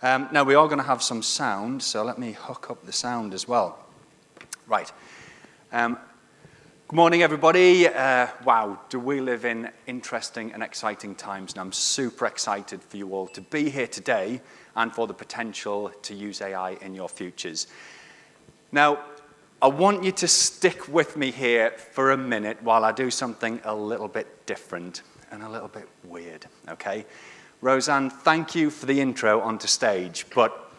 Now, we are going to have some sound, so let me hook up the sound as well. Right. Good morning, everybody. Wow, do we live in interesting and exciting times, and I'm super excited for you all to be here today and for the potential to use AI in your futures. Now, I want you to stick with me here for a minute while I do something a little bit different and a little bit weird, okay? Roseanne, thank you for the intro onto stage, but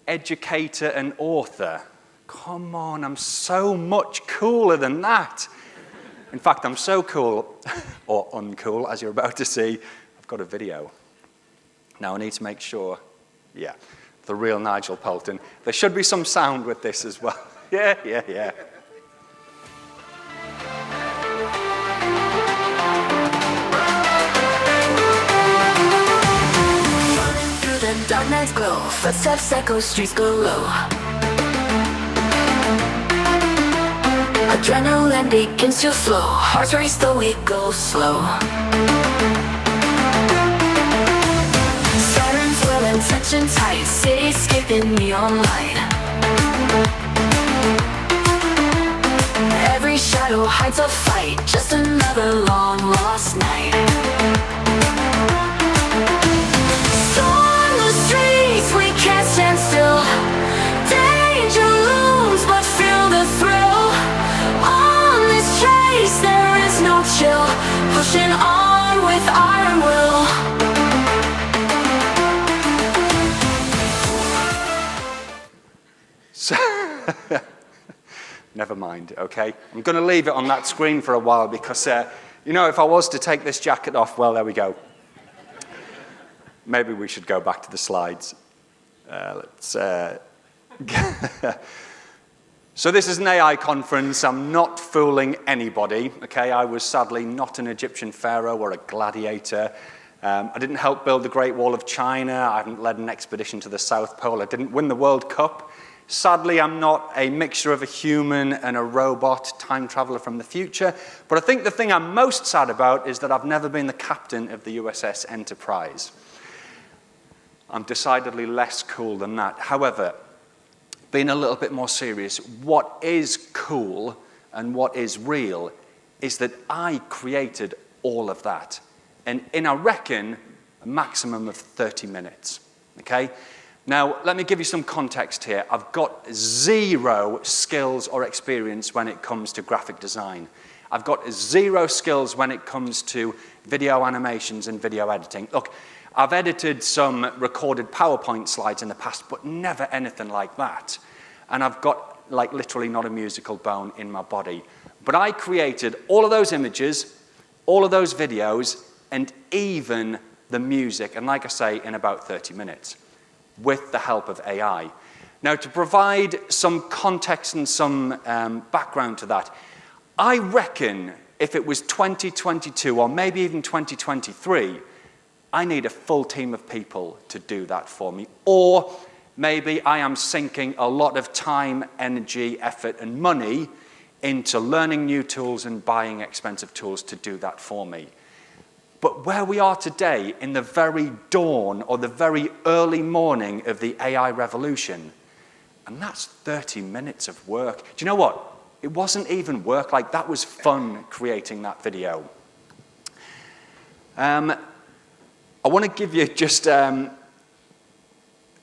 educator and author, come on, I'm so much cooler than that. In fact, I'm so cool, or uncool, as you're about to see, I've got a video. Now I need to make sure, yeah, the real Nigel Poulton. There should be some sound with this as well. Yeah. Dark nights glow, footsteps echo, streets go low. Adrenaline begins to flow, hearts race though we go slow. Sirens whirling, tension tight, cityscaping neon light. Every shadow hides a fight, just another long lost night. We can't stand still. Danger looms, but feel the thrill. On this chase, there is no chill. Pushing on with iron will. So, never mind, okay? I'm going to leave it on that screen for a while because, you know, if I was to take this jacket off, well, there we go. Maybe we should go back to the slides. So this is an AI conference. I'm not fooling anybody, okay? I was sadly not an Egyptian pharaoh or a gladiator. I didn't help build the Great Wall of China. I haven't led an expedition to the South Pole. I didn't win the World Cup. Sadly, I'm not a mixture of a human and a robot time traveler from the future. But I think the thing I'm most sad about is that I've never been the captain of the USS Enterprise. I'm decidedly less cool than that. However, being a little bit more serious, what is cool and what is real is that I created all of that. And in, I reckon, a maximum of 30 minutes, okay? Now, let me give you some context here. I've got zero skills or experience when it comes to graphic design. I've got zero skills when it comes to video animations and video editing. Look, I've edited some recorded PowerPoint slides in the past, but never anything like that. And I've got, like, literally not a musical bone in my body. But I created all of those images, all of those videos, and even the music, and like I say, in about 30 minutes, with the help of AI. Now, to provide some context and some background to that, I reckon if it was 2022 or maybe even 2023, I need a full team of people to do that for me. Or maybe I am sinking a lot of time, energy, effort, and money into learning new tools and buying expensive tools to do that for me. But where we are today, in the very dawn or the very early morning of the AI revolution, and that's 30 minutes of work. Do you know what? It wasn't even work. Like, that was fun creating that video. I want to give you just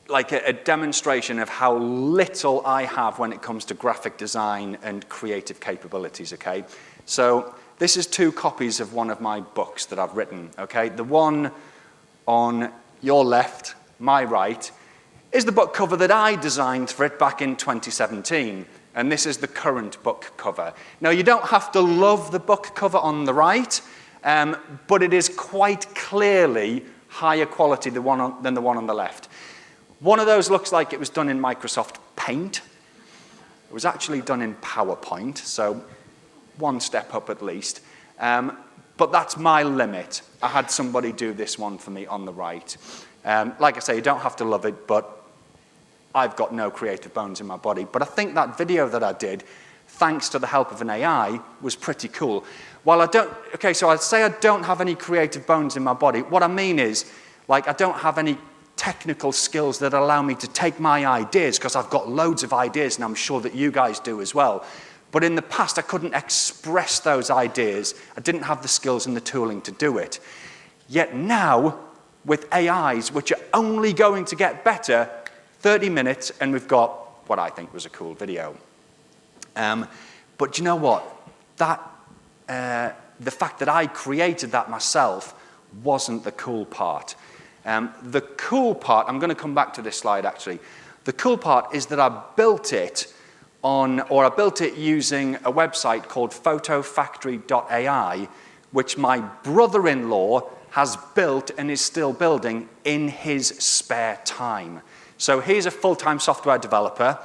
like a demonstration of how little I have when it comes to graphic design and creative capabilities, okay? So this is 2 copies of one of my books that I've written, okay? The one on your left, my right, is the book cover that I designed for it back in 2017. And this is the current book cover. Now, you don't have to love the book cover on the right, but it is quite clearly higher quality than the one on the left. One of those looks like it was done in Microsoft Paint. It was actually done in PowerPoint, so one step up at least. But that's my limit. I had somebody do this one for me on the right. Like I say, you don't have to love it, but I've got no creative bones in my body. But I think that video that I did, thanks to the help of an AI, was pretty cool. While I don't, okay, so I'd say I don't have any creative bones in my body. What I mean is, like, I don't have any technical skills that allow me to take my ideas, because I've got loads of ideas and I'm sure that you guys do as well. But in the past, I couldn't express those ideas. I didn't have the skills and the tooling to do it. Yet now, with AIs, which are only going to get better, 30 minutes, and we've got what I think was a cool video. But you know what? The fact that I created that myself wasn't the cool part. The cool part, I'm going to come back to this slide actually. The cool part is that I built it using a website called photofactory.ai, which my brother-in-law has built and is still building in his spare time. So he's a full-time software developer.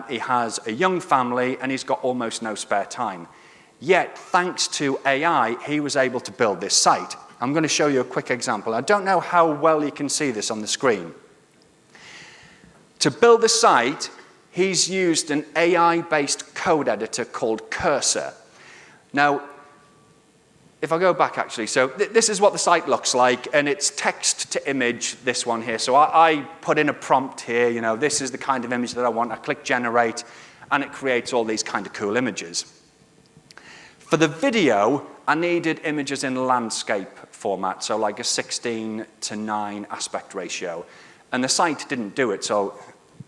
He has a young family and he's got almost no spare time. Yet, thanks to AI, he was able to build this site. I'm going to show you a quick example. I don't know how well you can see this on the screen. To build the site, he's used an AI-based code editor called Cursor. Now, if I go back actually, so this is what the site looks like, and it's text to image, this one here. So I put in a prompt here, you know, this is the kind of image that I want. I click generate, and it creates all these kind of cool images. For the video, I needed images in landscape format, so like a 16:9 aspect ratio. And the site didn't do it, so I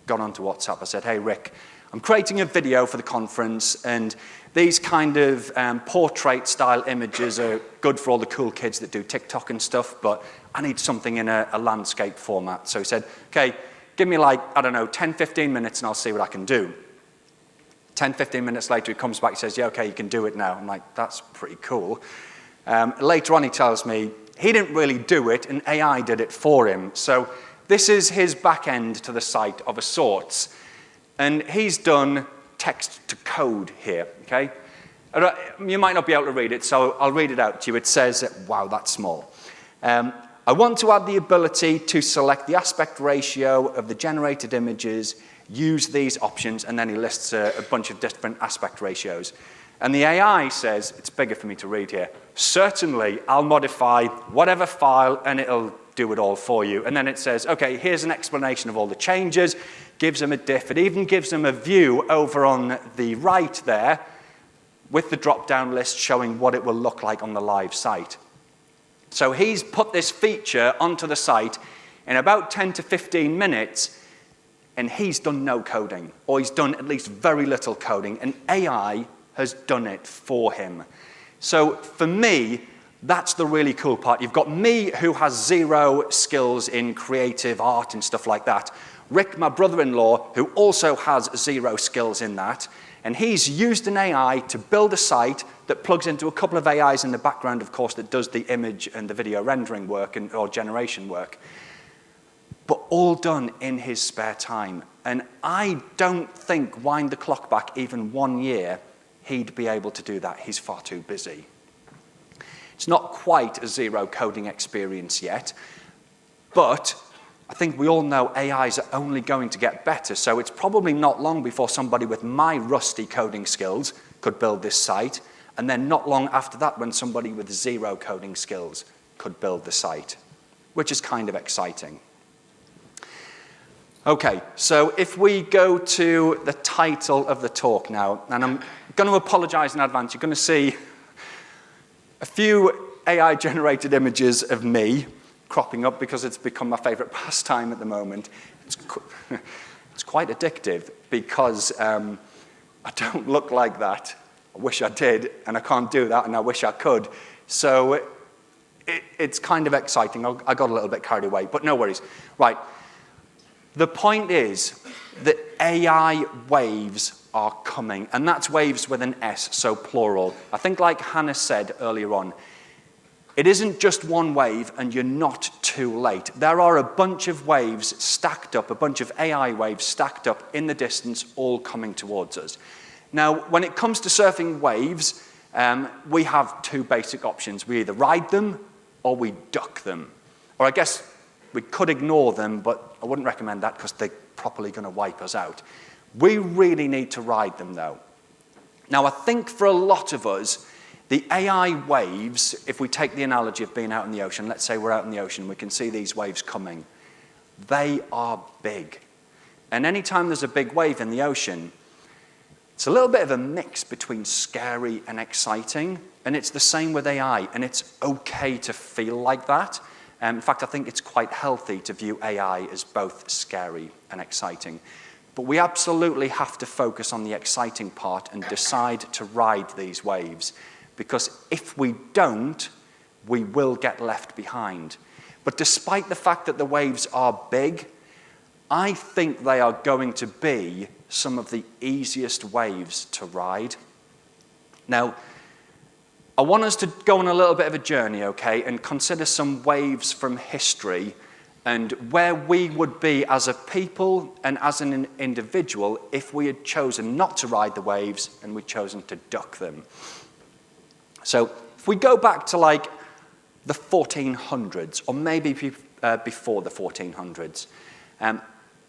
got onto WhatsApp. I said, hey, Rick, I'm creating a video for the conference, and these kind of portrait-style images are good for all the cool kids that do TikTok and stuff, but I need something in a landscape format. So he said, okay, give me like, I don't know, 10, 15 minutes, and I'll see what I can do. 10, 15 minutes later, he comes back and says, yeah, okay, you can do it now. I'm like, that's pretty cool. Later on, he tells me he didn't really do it, and AI did it for him. So this is his back end to the site of a sorts. And he's done text to code here, okay? You might not be able to read it, so I'll read it out to you. It says, wow, that's small. I want to add the ability to select the aspect ratio of the generated images, use these options, and then he lists a bunch of different aspect ratios. And the AI says, it's bigger for me to read here, certainly I'll modify whatever file and it'll do it all for you. And then it says, okay, here's an explanation of all the changes, gives them a diff. It even gives them a view over on the right there with the drop-down list showing what it will look like on the live site. So he's put this feature onto the site in about 10 to 15 minutes, and he's done no coding, or he's done at least very little coding, and AI has done it for him. So for me, that's the really cool part. You've got me, who has zero skills in creative art and stuff like that. Rick, my brother-in-law, who also has zero skills in that, and he's used an AI to build a site that plugs into a couple of AIs in the background, of course, that does the image and the video rendering work or generation work. But all done in his spare time. And I don't think, wind the clock back even 1 year, he'd be able to do that. He's far too busy. It's not quite a zero coding experience yet, but I think we all know AIs are only going to get better, so it's probably not long before somebody with my rusty coding skills could build this site, and then not long after that when somebody with zero coding skills could build the site, which is kind of exciting. Okay, so if we go to the title of the talk now, and I'm going to apologize in advance, you're going to see a few AI-generated images of me cropping up because it's become my favorite pastime at the moment. It's quite addictive because I don't look like that. I wish I did, and I can't do that, and I wish I could. So it's kind of exciting. I got a little bit carried away, but no worries. Right. The point is that AI waves are coming, and that's waves with an S, so plural. I think like Hannah said earlier on, it isn't just one wave and you're not too late. There are a bunch of waves stacked up, a bunch of AI waves stacked up in the distance, all coming towards us. Now, when it comes to surfing waves, we have two basic options. We either ride them or we duck them. Or I guess we could ignore them, but I wouldn't recommend that because they're probably going to wipe us out. We really need to ride them, though. Now, I think for a lot of us, the AI waves, if we take the analogy of being out in the ocean, let's say we're out in the ocean, we can see these waves coming. They are big. And anytime there's a big wave in the ocean, it's a little bit of a mix between scary and exciting, and it's the same with AI, and it's okay to feel like that. In fact, I think it's quite healthy to view AI as both scary and exciting. But we absolutely have to focus on the exciting part and decide to ride these waves, because if we don't, we will get left behind. But despite the fact that the waves are big, I think they are going to be some of the easiest waves to ride. Now, I want us to go on a little bit of a journey, okay, and consider some waves from history and where we would be as a people and as an individual if we had chosen not to ride the waves and we'd chosen to duck them. So if we go back to like the 1400s, or maybe before the 1400s,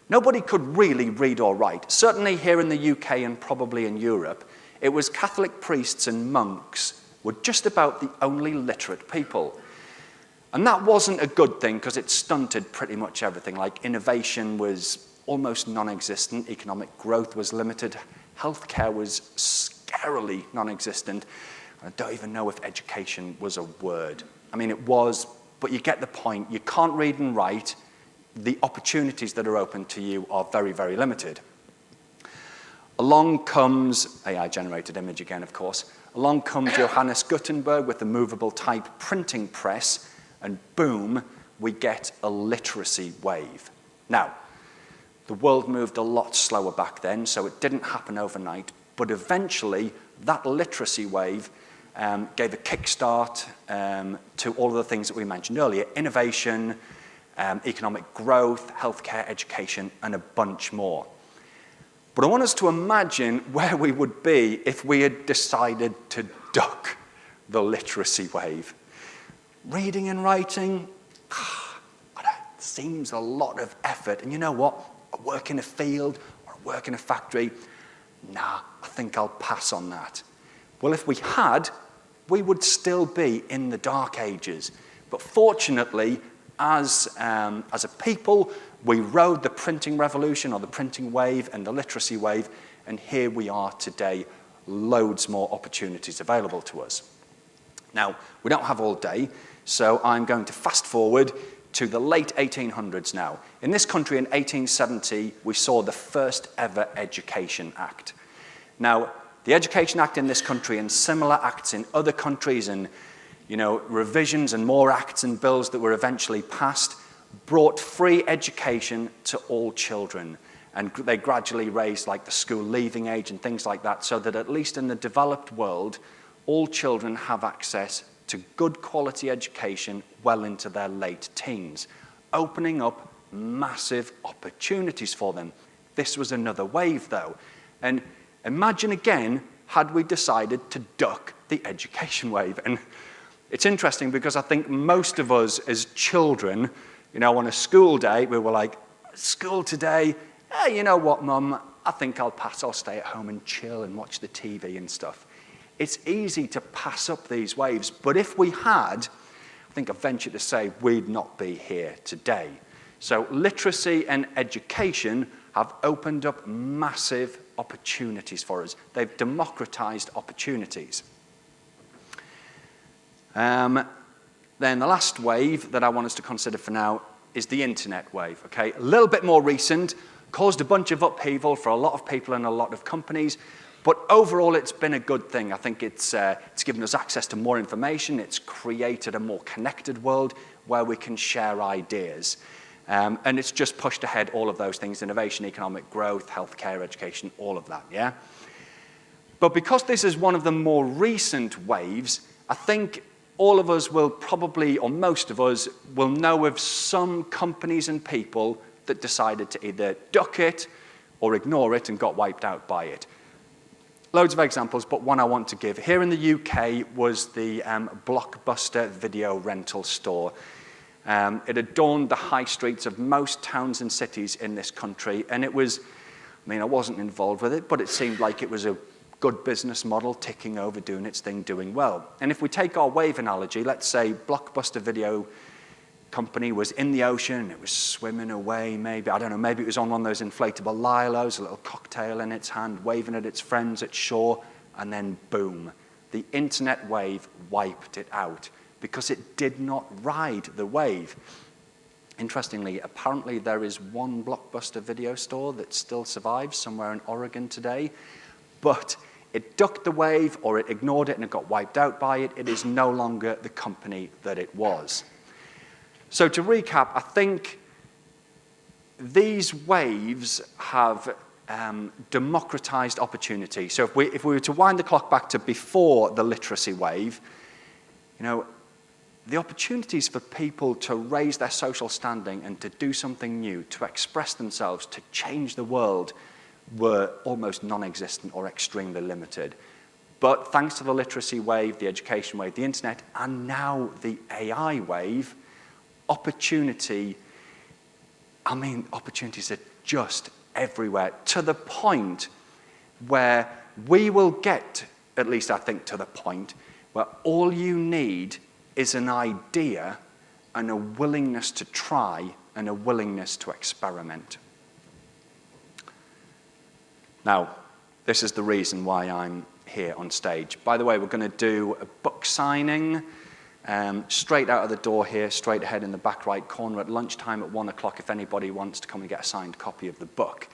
nobody could really read or write. Certainly here in the UK and probably in Europe, it was Catholic priests and monks were just about the only literate people. And that wasn't a good thing because it stunted pretty much everything. Like innovation was almost non-existent, economic growth was limited, healthcare was scarily non-existent. I don't even know if education was a word. I mean, it was, but you get the point. You can't read and write. The opportunities that are open to you are very, very limited. Along comes, AI-generated image again, of course, along comes Johannes Gutenberg with the movable type printing press, and boom, we get a literacy wave. Now, the world moved a lot slower back then, so it didn't happen overnight, but eventually that literacy wave gave a kickstart to all of the things that we mentioned earlier: innovation, economic growth, healthcare, education, and a bunch more. But I want us to imagine where we would be if we had decided to duck the literacy wave. Reading and writing, seems a lot of effort. And you know what? I work in a field or I work in a factory. Nah, I think I'll pass on that. Well, if we had, we would still be in the dark ages. But fortunately, as a people, we rode the printing revolution or the printing wave and the literacy wave, and here we are today, loads more opportunities available to us. Now, we don't have all day, so I'm going to fast forward to the late 1800s now. In this country in 1870, we saw the first ever Education Act. Now, the Education Act in this country and similar acts in other countries and revisions and more acts and bills that were eventually passed brought free education to all children. And they gradually raised like the school leaving age and things like that, so that at least in the developed world, all children have access to good quality education well into their late teens, opening up massive opportunities for them. This was another wave though. And imagine again, had we decided to duck the education wave. And it's interesting because I think most of us as children, on a school day, we were like, school today, hey, you know what, Mum? I think I'll pass. I'll stay at home and chill and watch the TV and stuff. It's easy to pass up these waves, but if we had, I think I venture to say we'd not be here today. So literacy and education have opened up massive opportunities for us. They've democratized opportunities. Then the last wave that I want us to consider for now is the internet wave, okay? A little bit more recent, caused a bunch of upheaval for a lot of people and a lot of companies, but overall it's been a good thing. I think it's given us access to more information, it's created a more connected world where we can share ideas. And it's just pushed ahead all of those things: innovation, economic growth, healthcare, education, all of that, yeah? But because this is one of the more recent waves, I think all of us will probably, or most of us, will know of some companies and people that decided to either duck it or ignore it and got wiped out by it. Loads of examples, but one I want to give. Here in the UK was the Blockbuster video rental store. It adorned the high streets of most towns and cities in this country, and it was, I wasn't involved with it, but it seemed like it was a good business model, ticking over, doing its thing, doing well. And if we take our wave analogy, let's say Blockbuster Video company was in the ocean, it was swimming away maybe, I don't know, maybe it was on one of those inflatable lilos, a little cocktail in its hand, waving at its friends at shore, and then boom, the internet wave wiped it out because it did not ride the wave. Interestingly, apparently there is one Blockbuster video store that still survives somewhere in Oregon today, but it ducked the wave or it ignored it and it got wiped out by it. It is no longer the company that it was. So to recap, I think these waves have democratized opportunity. So if we were to wind the clock back to before the literacy wave, the opportunities for people to raise their social standing and to do something new, to express themselves, to change the world, were almost non-existent or extremely limited. But thanks to the literacy wave, the education wave, the internet, and now the AI wave, opportunities are just everywhere, to the point where we will get, at least I think to the point, where all you need is an idea and a willingness to try and a willingness to experiment. Now, this is the reason why I'm here on stage. By the way, we're going to do a book signing straight out of the door here, straight ahead in the back right corner at lunchtime at 1 o'clock if anybody wants to come and get a signed copy of the book.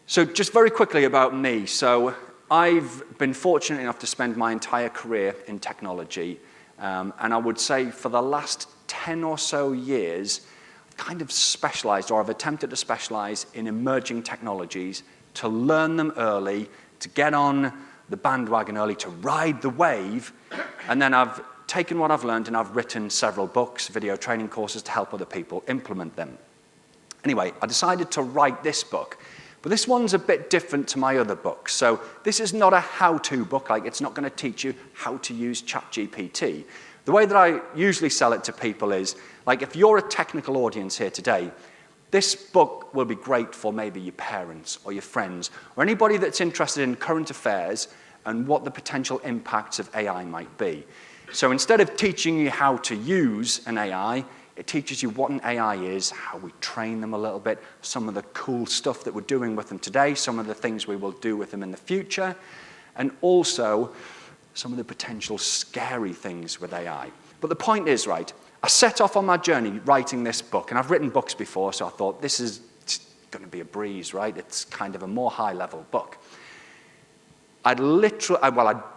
So just very quickly about me. So I've been fortunate enough to spend my entire career in technology, and I would say for the last 10 or so years, I've kind of specialized, or I've attempted to specialize in emerging technologies, to learn them early, to get on the bandwagon early, to ride the wave, and then I've taken what I've learned and I've written several books, video training courses to help other people implement them. Anyway, I decided to write this book, but this one's a bit different to my other books. So this is not a how-to book, like it's not going to teach you how to use ChatGPT. The way that I usually sell it to people is, like if you're a technical audience here today, this book will be great for maybe your parents or your friends or anybody that's interested in current affairs and what the potential impacts of AI might be. So instead of teaching you how to use an AI, it teaches you what an AI is, how we train them a little bit, some of the cool stuff that we're doing with them today, some of the things we will do with them in the future, and also some of the potential scary things with AI. But the point is, right, I set off on my journey writing this book, and I've written books before, so I thought this is going to be a breeze, right? It's kind of a more high-level book. I'd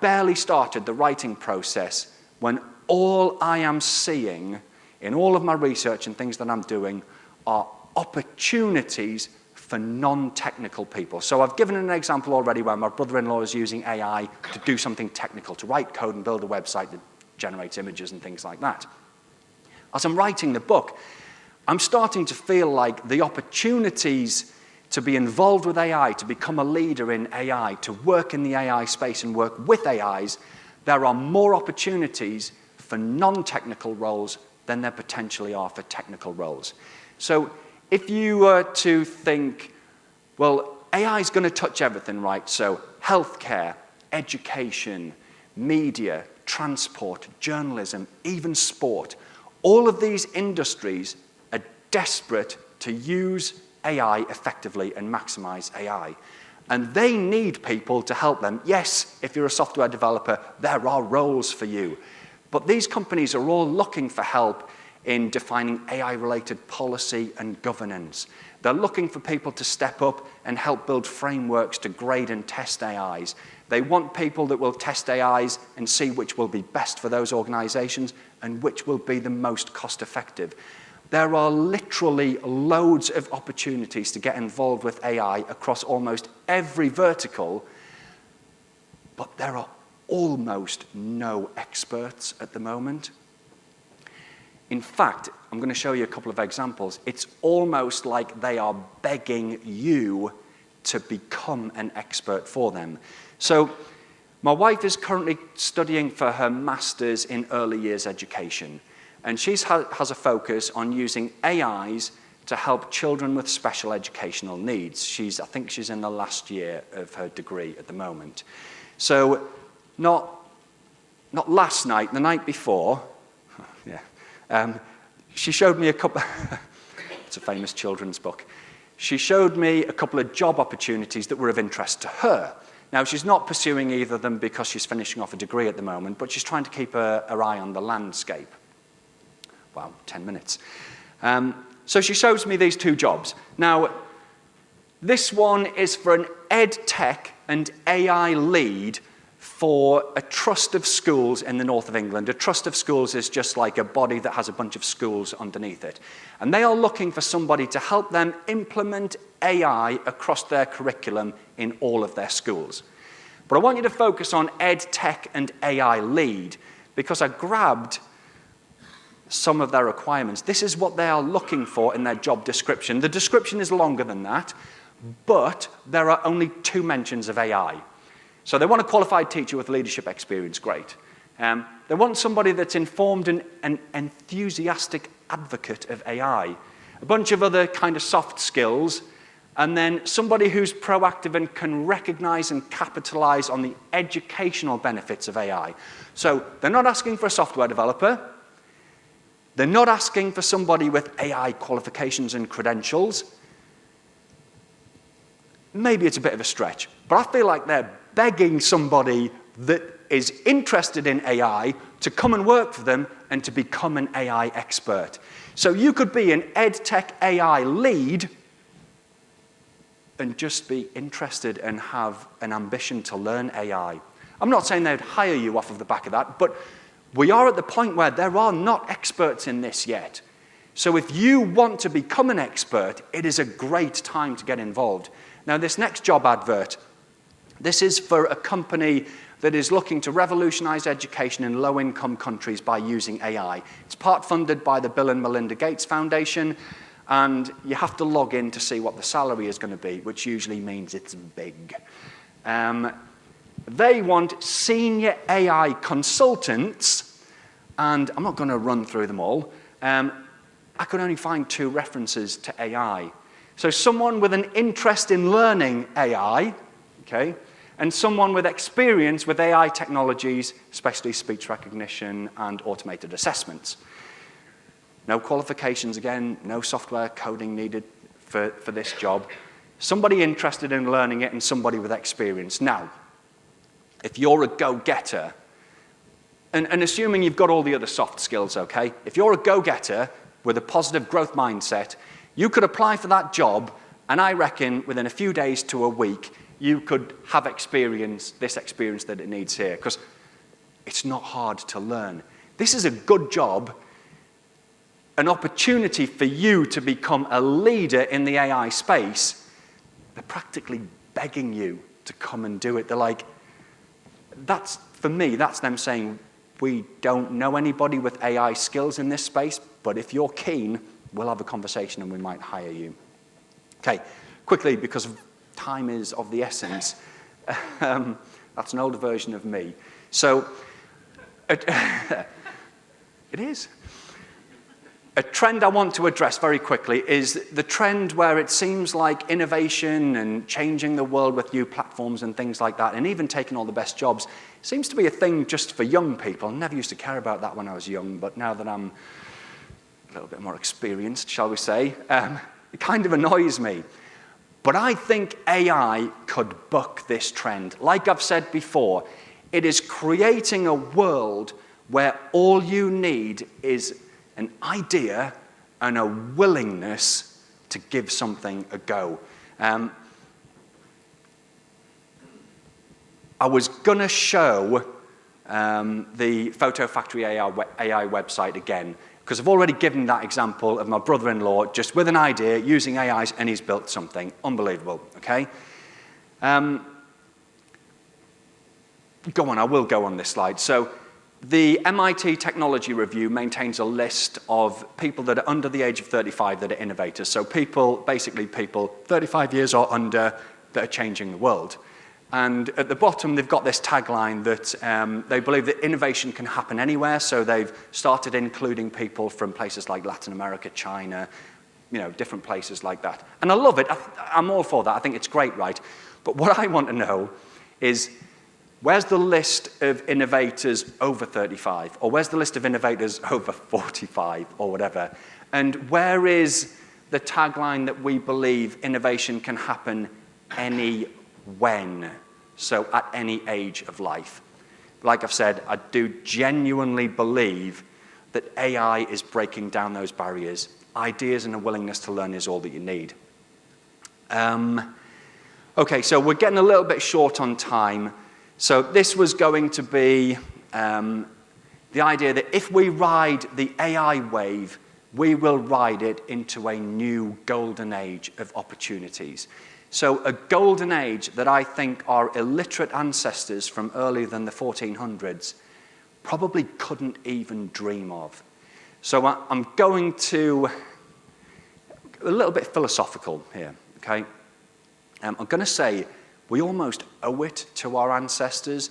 barely started the writing process when all I am seeing in all of my research and things that I'm doing are opportunities for non-technical people. So I've given an example already where my brother-in-law is using AI to do something technical, to write code and build a website that generates images and things like that. As I'm writing the book, I'm starting to feel like the opportunities to be involved with AI, to become a leader in AI, to work in the AI space and work with AIs, there are more opportunities for non-technical roles than there potentially are for technical roles. So if you were to think, well, AI is going to touch everything, right? So healthcare, education, media, transport, journalism, even sport, all of these industries are desperate to use AI effectively and maximize AI. And they need people to help them. Yes, if you're a software developer, there are roles for you. But these companies are all looking for help in defining AI-related policy and governance. They're looking for people to step up and help build frameworks to grade and test AIs. They want people that will test AIs and see which will be best for those organizations and which will be the most cost-effective. There are literally loads of opportunities to get involved with AI across almost every vertical, but there are almost no experts at the moment. In fact, I'm going to show you a couple of examples. It's almost like they are begging you to become an expert for them. So my wife is currently studying for her master's in early years education, and she has a focus on using AIs to help children with special educational needs. I think she's in the last year of her degree at the moment. So not last night, the night before, yeah, She showed me a couple, it's a famous children's book. She showed me a couple of job opportunities that were of interest to her. Now, she's not pursuing either of them because she's finishing off a degree at the moment, but she's trying to keep her eye on the landscape. Wow, 10 minutes. So she shows me these two jobs. Now, this one is for an ed tech and AI lead for a trust of schools in the north of England. A trust of schools is just like a body that has a bunch of schools underneath it. And they are looking for somebody to help them implement AI across their curriculum in all of their schools. But I want you to focus on ed tech and AI lead because I grabbed some of their requirements. This is what they are looking for in their job description. The description is longer than that, but there are only 2 mentions of AI. So they want a qualified teacher with leadership experience, great. They want somebody that's informed and an enthusiastic advocate of AI. A bunch of other kind of soft skills, and then somebody who's proactive and can recognize and capitalize on the educational benefits of AI. So they're not asking for a software developer. They're not asking for somebody with AI qualifications and credentials. Maybe it's a bit of a stretch, but I feel like they're begging somebody that is interested in AI to come and work for them and to become an AI expert. So you could be an EdTech AI lead and just be interested and have an ambition to learn AI. I'm not saying they'd hire you off of the back of that, but we are at the point where there are not experts in this yet. So if you want to become an expert, it is a great time to get involved. Now, this next job advert, this is for a company that is looking to revolutionize education in low-income countries by using AI. It's part funded by the Bill and Melinda Gates Foundation, and you have to log in to see what the salary is going to be, which usually means it's big. They want senior AI consultants, and I'm not going to run through them all. I could only find 2 references to AI. So someone with an interest in learning AI, okay, and someone with experience with AI technologies, especially speech recognition and automated assessments. No qualifications again, no software coding needed for this job. Somebody interested in learning it and somebody with experience. Now, if you're a go-getter, and assuming you've got all the other soft skills, okay, if you're a go-getter with a positive growth mindset, you could apply for that job, and I reckon within a few days to a week, you could have this experience that it needs here, because it's not hard to learn. This is a good job, an opportunity for you to become a leader in the AI space. They're practically begging you to come and do it. They're like, for me, that's them saying, we don't know anybody with AI skills in this space, but if you're keen, we'll have a conversation and we might hire you. Okay, quickly, because time is of the essence. That's an older version of me. So, it is. A trend I want to address very quickly is the trend where it seems like innovation and changing the world with new platforms and things like that, and even taking all the best jobs, seems to be a thing just for young people. I never used to care about that when I was young, but now that I'm a little bit more experienced, shall we say, it kind of annoys me. But I think AI could buck this trend. Like I've said before, it is creating a world where all you need is an idea and a willingness to give something a go. I was going to show the Photo Factory AI website again, because I've already given that example of my brother-in-law just with an idea using AIs, and he's built something unbelievable, okay? Go on, I will go on this slide. So the MIT Technology Review maintains a list of people that are under the age of 35 that are innovators. So basically people 35 years or under that are changing the world. And at the bottom, they've got this tagline that they believe that innovation can happen anywhere. So they've started including people from places like Latin America, China, different places like that. And I love it. I'm all for that. I think it's great, right? But what I want to know is, Where's the list of innovators over 35? Or where's the list of innovators over 45 or whatever? And where is the tagline that we believe innovation can happen any when? So at any age of life. Like I've said, I do genuinely believe that AI is breaking down those barriers. Ideas and a willingness to learn is all that you need. Okay, so we're getting a little bit short on time. So this was going to be the idea that if we ride the AI wave, we will ride it into a new golden age of opportunities. So a golden age that I think our illiterate ancestors from earlier than the 1400s probably couldn't even dream of. So I'm going to, a little bit philosophical here, okay? I'm going to say we almost owe it to our ancestors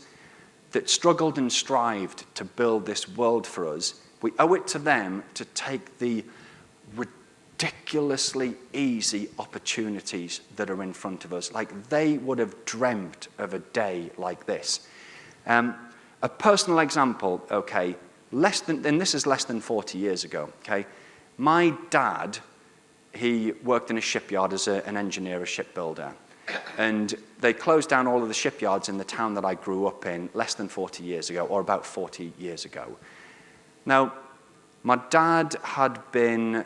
that struggled and strived to build this world for us. We owe it to them to take the ridiculously easy opportunities that are in front of us. Like they would have dreamt of a day like this. A personal example, okay, and this is less than 40 years ago, okay? My dad, he worked in a shipyard as an engineer, a shipbuilder. And they closed down all of the shipyards in the town that I grew up in less than 40 years ago, or about 40 years ago. Now, my dad had been,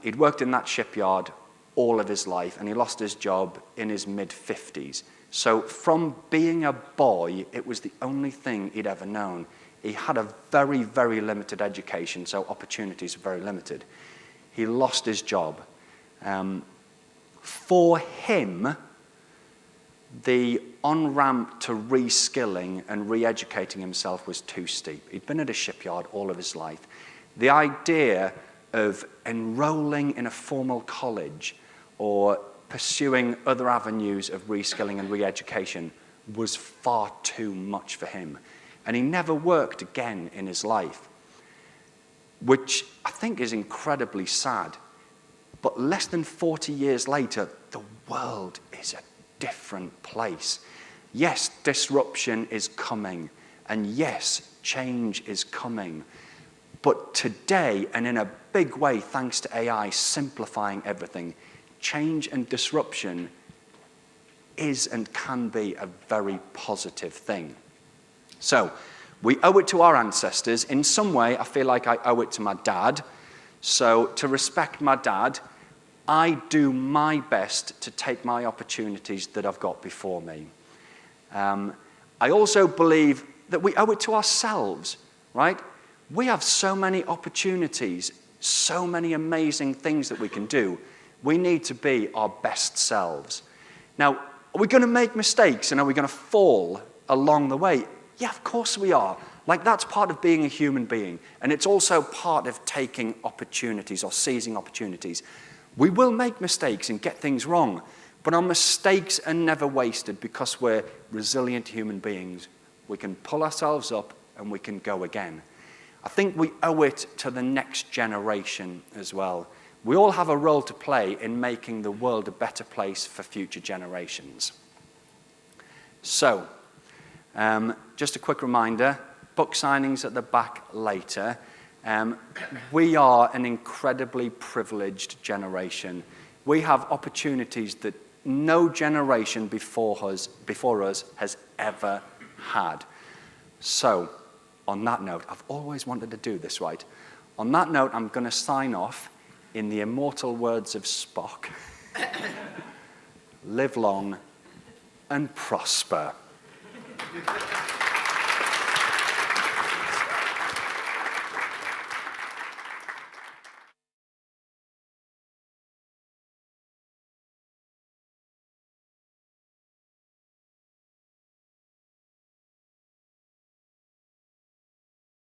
he'd worked in that shipyard all of his life, and he lost his job in his mid-50s. So from being a boy, it was the only thing he'd ever known. He had a very, very limited education, so opportunities were very limited. He lost his job. For him, the on-ramp to reskilling and re-educating himself was too steep. He'd been at a shipyard all of his life. The idea of enrolling in a formal college or pursuing other avenues of reskilling and re-education was far too much for him. And he never worked again in his life, which I think is incredibly sad. But less than 40 years later, the world is a different place. Yes, disruption is coming, and yes, change is coming. But today, and in a big way, thanks to AI simplifying everything, change and disruption is and can be a very positive thing. So, we owe it to our ancestors. In some way, I feel like I owe it to my dad. So, to respect my dad, I do my best to take my opportunities that I've got before me. I also believe that we owe it to ourselves, right? We have so many opportunities, so many amazing things that we can do. We need to be our best selves. Now, are we going to make mistakes and are we going to fall along the way? Yeah, of course we are. Like, that's part of being a human being. And it's also part of taking opportunities or seizing opportunities. We will make mistakes and get things wrong, but our mistakes are never wasted because we're resilient human beings. We can pull ourselves up and we can go again. I think we owe it to the next generation as well. We all have a role to play in making the world a better place for future generations. So, just a quick reminder, book signings at the back later. We are an incredibly privileged generation. We have opportunities that no generation before us has ever had. So, on that note, I've always wanted to do this, right? On that note, I'm going to sign off in the immortal words of Spock. Live long and prosper.